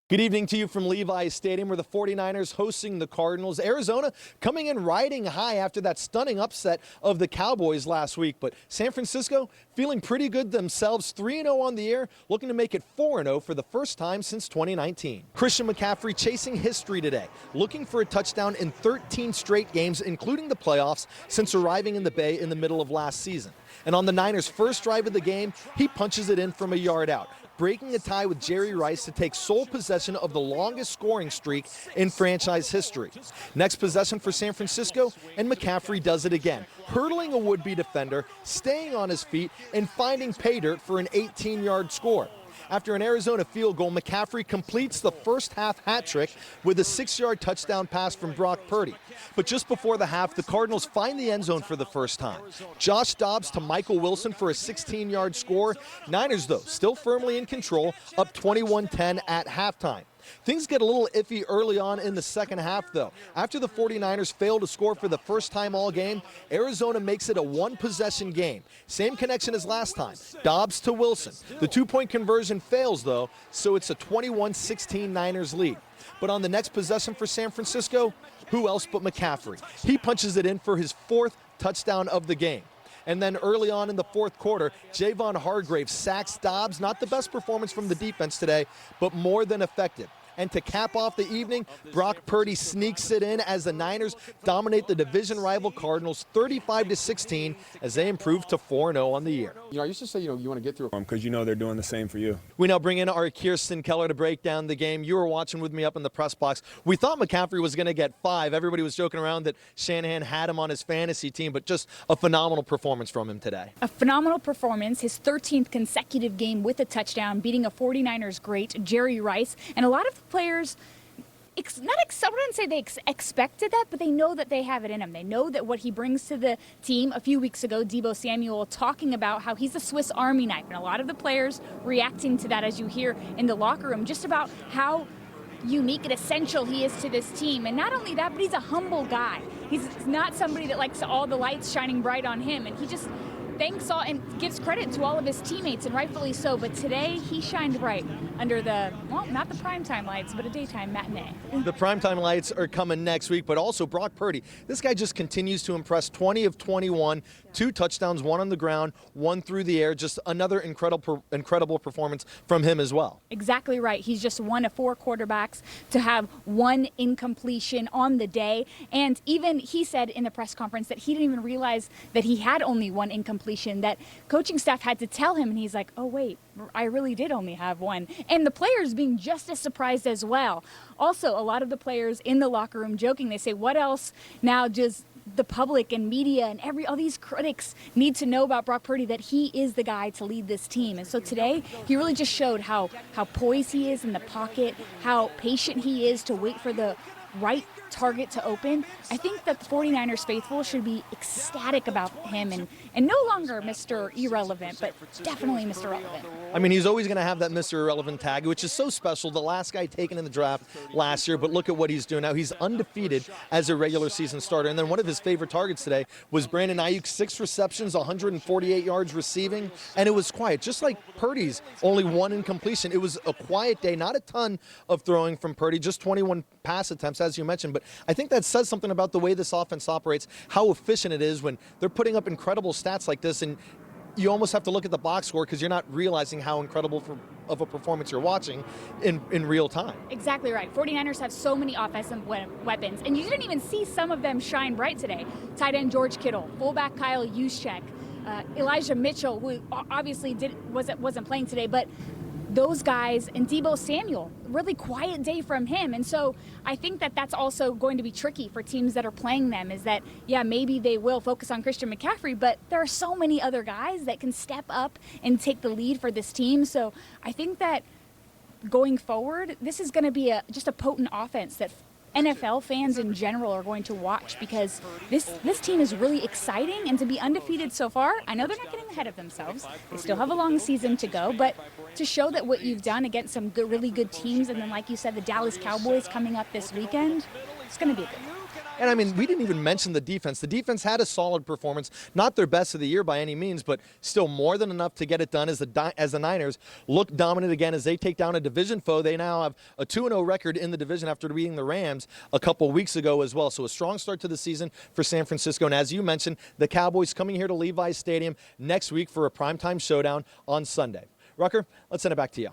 Good evening to you from Levi's Stadium, where the 49ers hosting the Cardinals. Arizona coming in riding high after that stunning upset of the Cowboys last week. But San Francisco feeling pretty good themselves, 3-0 on the year, looking to make it 4-0 for the first time since 2019. Christian McCaffrey chasing history today, looking for a touchdown in 13 straight games, including the playoffs, since arriving in the Bay in the middle of last season. And on the Niners' first drive of the game, he punches it in from a yard out, breaking a tie with Jerry Rice to take sole possession of the longest scoring streak in franchise history. Next possession for San Francisco, and McCaffrey does it again, hurdling a would-be defender, staying on his feet, and finding pay dirt for an 18-yard score. After an Arizona field goal, McCaffrey completes the first half hat trick with a 6-yard touchdown pass from Brock Purdy. But just before the half, the Cardinals find the end zone for the first time. Josh Dobbs to Michael Wilson for a 16-yard score. Niners, though, still firmly in control, up 21-10 at halftime. Things get a little iffy early on in the second half, though. After the 49ers fail to score for the first time all game, Arizona makes it a one-possession game. Same connection as last time, Dobbs to Wilson. The two-point conversion fails, though, so it's a 21-16 Niners lead. But on the next possession for San Francisco, who else but McCaffrey? He punches it in for his fourth touchdown of the game. And then early on in the fourth quarter, Javon Hargrave sacks Dobbs. Not the best performance from the defense today, but more than effective. And to cap off the evening, Brock Purdy sneaks it in as the Niners dominate the division rival Cardinals 35-16 as they improve to 4-0 on the year. I used to say, you want to get through them because they're doing the same for you. We now bring in our Kirsten Keller to break down the game. You were watching with me up in the press box. We thought McCaffrey was going to get 5. Everybody was joking around that Shanahan had him on his fantasy team, but just a phenomenal performance from him today. A phenomenal performance, his 13th consecutive game with a touchdown, beating a 49ers great, Jerry Rice, and a lot of players, I wouldn't say they expected that, but they know that they have it in him. They know that what he brings to the team. A few weeks ago, Deebo Samuel talking about how he's a Swiss Army knife, and a lot of the players reacting to that, as you hear in the locker room, just about how unique and essential he is to this team. And not only that, but he's a humble guy. He's not somebody that likes all the lights shining bright on him, and he just thanks all and gives credit to all of his teammates, and rightfully so. But today he shined bright under the, well, not the primetime lights, but a daytime matinee. The primetime lights are coming next week, but also Brock Purdy. This guy just continues to impress. 20 of 21, 2 touchdowns, 1 on the ground, 1 through the air. Just another incredible performance from him as well. Exactly right. He's just one of 4 quarterbacks to have 1 incompletion on the day. And even he said in the press conference that he didn't even realize that he had only 1 incompletion, that coaching staff had to tell him, and he's like, oh wait, I really did only have 1. And the players being just as surprised as well. Also, a lot of the players in the locker room joking, they say, what else now does the public and media and all these critics need to know about Brock Purdy, that he is the guy to lead this team? And so today, he really just showed how poised he is in the pocket, how patient he is to wait for the right target to open. I think that the 49ers faithful should be ecstatic about him, and no longer Mr. Irrelevant, but definitely Mr. Relevant. I mean, he's always going to have that Mr. Irrelevant tag, which is so special. The last guy taken in the draft last year, but look at what he's doing now. He's undefeated as a regular season starter. And then one of his favorite targets today was Brandon Ayuk, 6 receptions, 148 yards receiving, and it was quiet. Just like Purdy's, only 1 incompletion. It was a quiet day, not a ton of throwing from Purdy, just 21 pass attempts, as you mentioned. But I think that says something about the way this offense operates, how efficient it is when they're putting up incredible stats like this, and you almost have to look at the box score because you're not realizing how incredible of a performance you're watching in real time. Exactly right. 49ers have so many offensive weapons, and you didn't even see some of them shine bright today. Tight end George Kittle, fullback Kyle Juszczyk, Elijah Mitchell, who obviously wasn't playing today, but those guys, and Deebo Samuel, really quiet day from him. And so I think that that's also going to be tricky for teams that are playing them, is that, yeah, maybe they will focus on Christian McCaffrey, but there are so many other guys that can step up and take the lead for this team. So I think that going forward, this is going to be just a potent offense that NFL fans in general are going to watch, because this team is really exciting, and to be undefeated so far, I know they're not getting ahead of themselves. They still have a long season to go, but to show that what you've done against some really good teams, and then like you said, the Dallas Cowboys coming up this weekend, it's going to be good. And I mean, we didn't even mention the defense. The defense had a solid performance, not their best of the year by any means, but still more than enough to get it done as the Niners look dominant again as they take down a division foe. They now have a 2-0 record in the division after beating the Rams a couple weeks ago as well. So a strong start to the season for San Francisco. And as you mentioned, the Cowboys coming here to Levi's Stadium next week for a primetime showdown on Sunday. Rucker, let's send it back to you.